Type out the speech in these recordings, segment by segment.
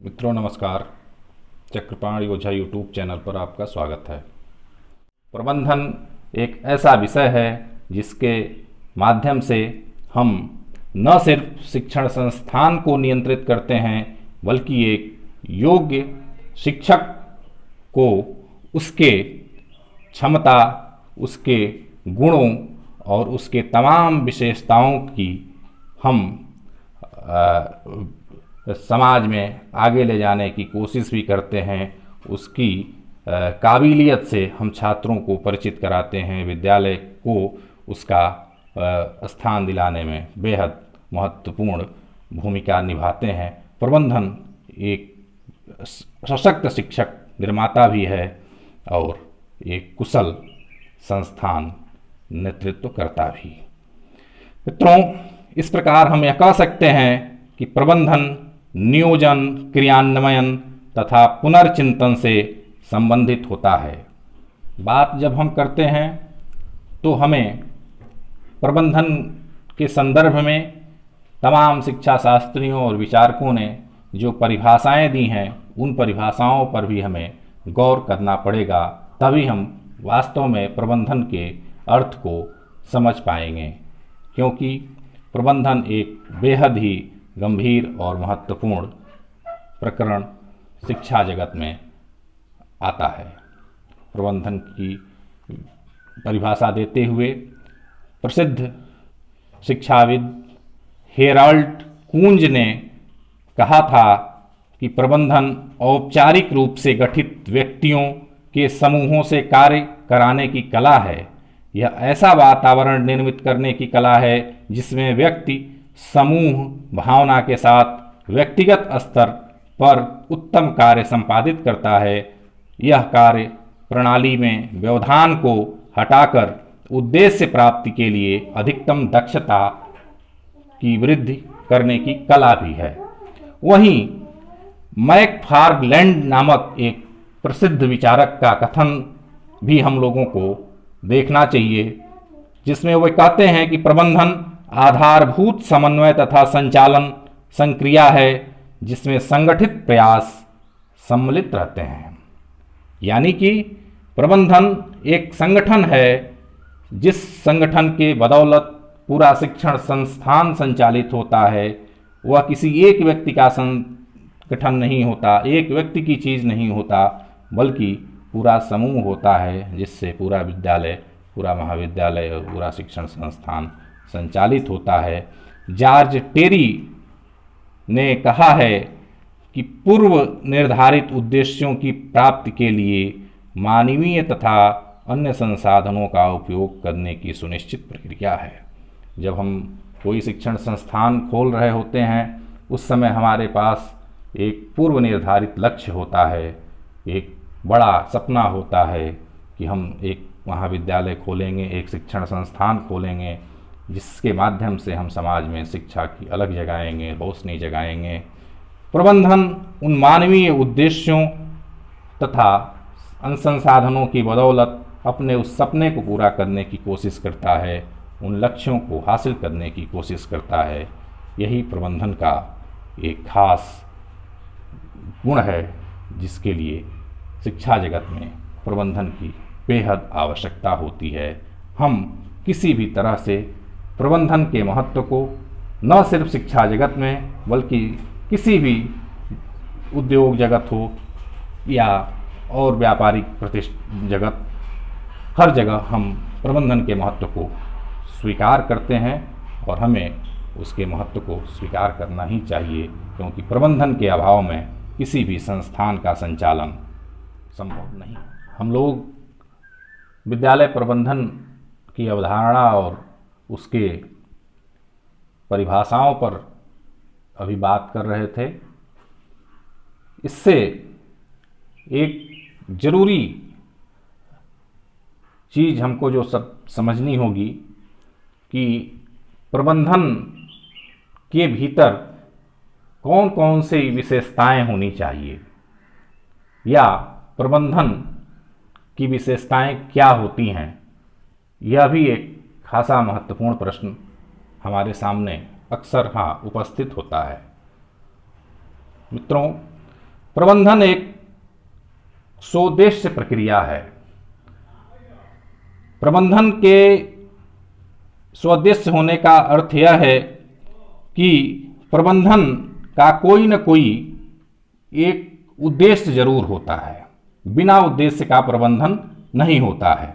मित्रों नमस्कार। चक्रपाण योझा YouTube channel पर आपका स्वागत है। प्रबंधन एक ऐसा विषय है जिसके माध्यम से हम न सिर्फ शिक्षण संस्थान को नियंत्रित करते हैं बल्कि एक योग्य शिक्षक को उसके क्षमता, उसके गुणों और उसके तमाम विशेषताओं की हम समाज में आगे ले जाने की कोशिश भी करते हैं। उसकी काबिलियत से हम छात्रों को परिचित कराते हैं। विद्यालय को उसका स्थान दिलाने में बेहद महत्वपूर्ण भूमिका निभाते हैं। प्रबंधन एक सशक्त शिक्षक निर्माता भी है और एक कुशल संस्थान नेतृत्व करता भी। मित्रों, इस प्रकार हम यह कह सकते हैं कि प्रबंधन नियोजन, क्रियान्वयन तथा पुनर्चिंतन से संबंधित होता है। बात जब हम करते हैं तो हमें प्रबंधन के संदर्भ में तमाम शिक्षा शास्त्रियों और विचारकों ने जो परिभाषाएं दी हैं उन परिभाषाओं पर भी हमें गौर करना पड़ेगा, तभी हम वास्तव में प्रबंधन के अर्थ को समझ पाएंगे। क्योंकि प्रबंधन एक बेहद ही गंभीर और महत्वपूर्ण प्रकरण शिक्षा जगत में आता है। प्रबंधन की परिभाषा देते हुए प्रसिद्ध शिक्षाविद हेराल्ड कूंज ने कहा था कि प्रबंधन औपचारिक रूप से गठित व्यक्तियों के समूहों से कार्य कराने की कला है। यह ऐसा वातावरण निर्मित करने की कला है जिसमें व्यक्ति समूह भावना के साथ व्यक्तिगत स्तर पर उत्तम कार्य संपादित करता है। यह कार्य प्रणाली में व्यवधान को हटाकर उद्देश्य प्राप्ति के लिए अधिकतम दक्षता की वृद्धि करने की कला भी है। वहीं मैकफार्लैंड नामक एक प्रसिद्ध विचारक का कथन भी हम लोगों को देखना चाहिए, जिसमें वे कहते हैं कि प्रबंधन आधारभूत समन्वय तथा संचालन संक्रिया है जिसमें संगठित प्रयास सम्मिलित रहते हैं। यानी कि प्रबंधन एक संगठन है जिस संगठन के बदौलत पूरा शिक्षण संस्थान संचालित होता है। वह किसी एक व्यक्ति का संगठन नहीं होता, एक व्यक्ति की चीज़ नहीं होता, बल्कि पूरा समूह होता है जिससे पूरा विद्यालय, पूरा महाविद्यालय और पूरा शिक्षण संस्थान संचालित होता है। जॉर्ज टेरी ने कहा है कि पूर्व निर्धारित उद्देश्यों की प्राप्ति के लिए मानवीय तथा अन्य संसाधनों का उपयोग करने की सुनिश्चित प्रक्रिया है। जब हम कोई शिक्षण संस्थान खोल रहे होते हैं उस समय हमारे पास एक पूर्व निर्धारित लक्ष्य होता है, एक बड़ा सपना होता है कि हम एक महाविद्यालय खोलेंगे, एक शिक्षण संस्थान खोलेंगे जिसके माध्यम से हम समाज में शिक्षा की अलग जगाएंगे, रोशनी जगाएंगे। प्रबंधन उन मानवीय उद्देश्यों तथा संसाधनों की बदौलत अपने उस सपने को पूरा करने की कोशिश करता है, उन लक्ष्यों को हासिल करने की कोशिश करता है। यही प्रबंधन का एक खास गुण है जिसके लिए शिक्षा जगत में प्रबंधन की बेहद आवश्यकता होती है। हम किसी भी तरह से प्रबंधन के महत्व को न सिर्फ शिक्षा जगत में बल्कि किसी भी उद्योग जगत हो या और व्यापारिक जगत, हर जगह हम प्रबंधन के महत्व को स्वीकार करते हैं और हमें उसके महत्व को स्वीकार करना ही चाहिए, क्योंकि प्रबंधन के अभाव में किसी भी संस्थान का संचालन संभव नहीं। हम लोग विद्यालय प्रबंधन की अवधारणा और उसके परिभाषाओं पर अभी बात कर रहे थे। इससे एक जरूरी चीज़ हमको जो सब समझनी होगी कि प्रबंधन के भीतर कौन कौन सी विशेषताएं होनी चाहिए या प्रबंधन की विशेषताएं क्या होती हैं। यह भी एक खासा महत्वपूर्ण प्रश्न हमारे सामने अक्सर उपस्थित होता है। मित्रों, प्रबंधन एक स्वोद्देश्य प्रक्रिया है। प्रबंधन के स्वोद्देश्य होने का अर्थ यह है कि प्रबंधन का कोई न कोई एक उद्देश्य जरूर होता है। बिना उद्देश्य का प्रबंधन नहीं होता है।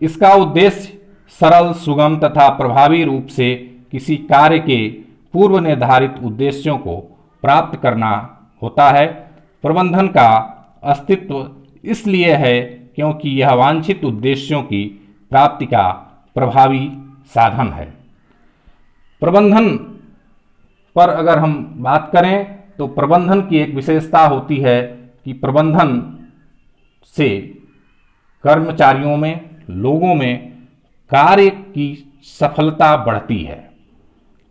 इसका उद्देश्य सरल, सुगम तथा प्रभावी रूप से किसी कार्य के पूर्व निर्धारित उद्देश्यों को प्राप्त करना होता है। प्रबंधन का अस्तित्व इसलिए है क्योंकि यह वांछित उद्देश्यों की प्राप्ति का प्रभावी साधन है। प्रबंधन पर अगर हम बात करें तो प्रबंधन की एक विशेषता होती है कि प्रबंधन से कर्मचारियों में, लोगों में कार्य की सफलता बढ़ती है।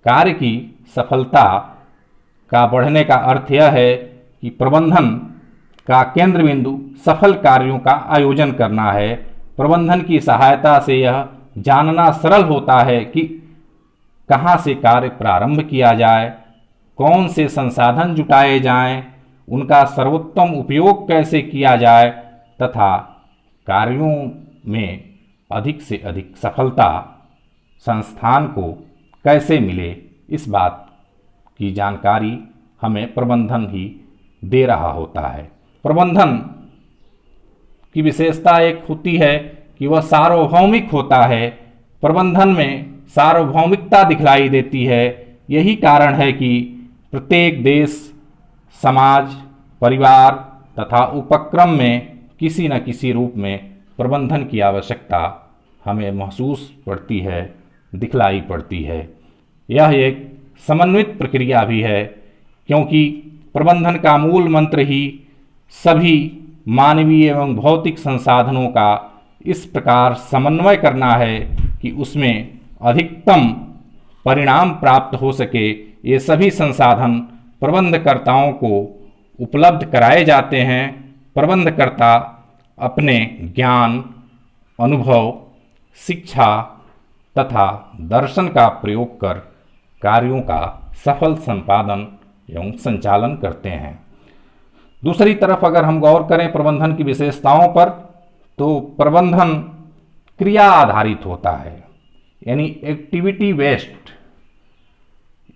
कार्य की सफलता का बढ़ने का अर्थ यह है कि प्रबंधन का केंद्र बिंदु सफल कार्यों का आयोजन करना है। प्रबंधन की सहायता से यह जानना सरल होता है कि कहाँ से कार्य प्रारंभ किया जाए, कौन से संसाधन जुटाए जाएं, उनका सर्वोत्तम उपयोग कैसे किया जाए तथा कार्यों में अधिक से अधिक सफलता संस्थान को कैसे मिले, इस बात की जानकारी हमें प्रबंधन ही दे रहा होता है। प्रबंधन की विशेषता एक होती है कि वह सार्वभौमिक होता है। प्रबंधन में सार्वभौमिकता दिखलाई देती है। यही कारण है कि प्रत्येक देश, समाज, परिवार तथा उपक्रम में किसी न किसी रूप में प्रबंधन की आवश्यकता हमें महसूस पड़ती है, दिखलाई पड़ती है। यह एक समन्वित प्रक्रिया भी है क्योंकि प्रबंधन का मूल मंत्र ही सभी मानवीय एवं भौतिक संसाधनों का इस प्रकार समन्वय करना है कि उसमें अधिकतम परिणाम प्राप्त हो सके। ये सभी संसाधन प्रबंधकर्ताओं को उपलब्ध कराए जाते हैं। प्रबंधकर्ता अपने ज्ञान, अनुभव, शिक्षा तथा दर्शन का प्रयोग कर कार्यों का सफल संपादन एवं संचालन करते हैं। दूसरी तरफ अगर हम गौर करें प्रबंधन की विशेषताओं पर, तो प्रबंधन क्रिया आधारित होता है, यानी एक्टिविटी बेस्ड।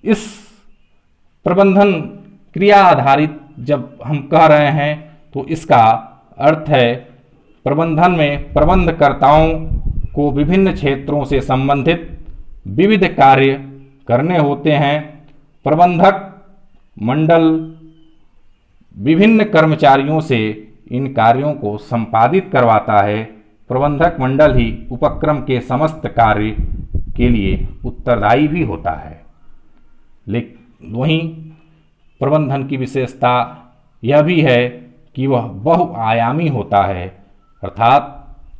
इस प्रबंधन क्रिया आधारित जब हम कह रहे हैं तो इसका अर्थ है प्रबंधन में प्रबंधकर्ताओं को विभिन्न क्षेत्रों से संबंधित विविध कार्य करने होते हैं। प्रबंधक मंडल विभिन्न कर्मचारियों से इन कार्यों को संपादित करवाता है। प्रबंधक मंडल ही उपक्रम के समस्त कार्य के लिए उत्तरदायी भी होता है। लेकिन वहीं प्रबंधन की विशेषता यह भी है कि वह बहुआयामी होता है, अर्थात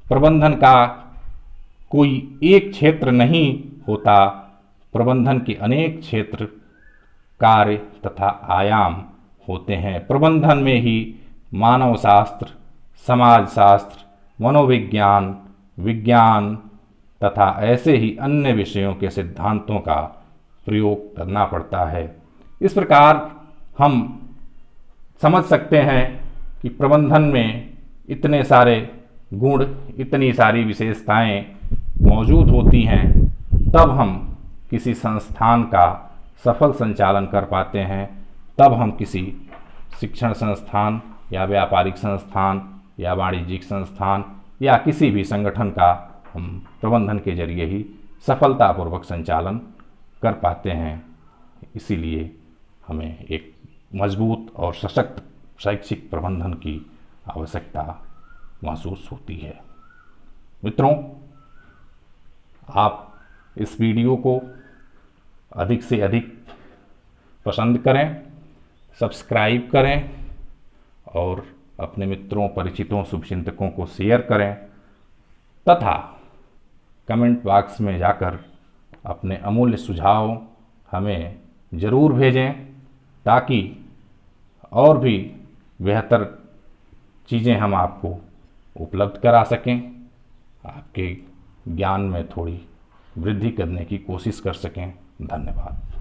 प्रबंधन का कोई एक क्षेत्र नहीं होता। प्रबंधन के अनेक क्षेत्र, कार्य तथा आयाम होते हैं। प्रबंधन में ही मानव शास्त्र, समाज शास्त्र, मनोविज्ञान, विज्ञान तथा ऐसे ही अन्य विषयों के सिद्धांतों का प्रयोग करना पड़ता है। इस प्रकार हम समझ सकते हैं कि प्रबंधन में इतने सारे गुण, इतनी सारी विशेषताएं मौजूद होती हैं, तब हम किसी संस्थान का सफल संचालन कर पाते हैं। तब हम किसी शिक्षण संस्थान या व्यापारिक संस्थान या वाणिज्यिक संस्थान या किसी भी संगठन का हम प्रबंधन के जरिए ही सफलतापूर्वक संचालन कर पाते हैं। इसीलिए हमें एक मजबूत और सशक्त शैक्षिक प्रबंधन की आवश्यकता महसूस होती है। मित्रों, आप इस वीडियो को अधिक से अधिक पसंद करें, सब्सक्राइब करें और अपने मित्रों, परिचितों, शुभचिंतकों को शेयर करें तथा कमेंट बॉक्स में जाकर अपने अमूल्य सुझाव हमें ज़रूर भेजें ताकि और भी बेहतर चीज़ें हम आपको उपलब्ध करा सकें, आपके ज्ञान में थोड़ी वृद्धि करने की कोशिश कर सकें। धन्यवाद।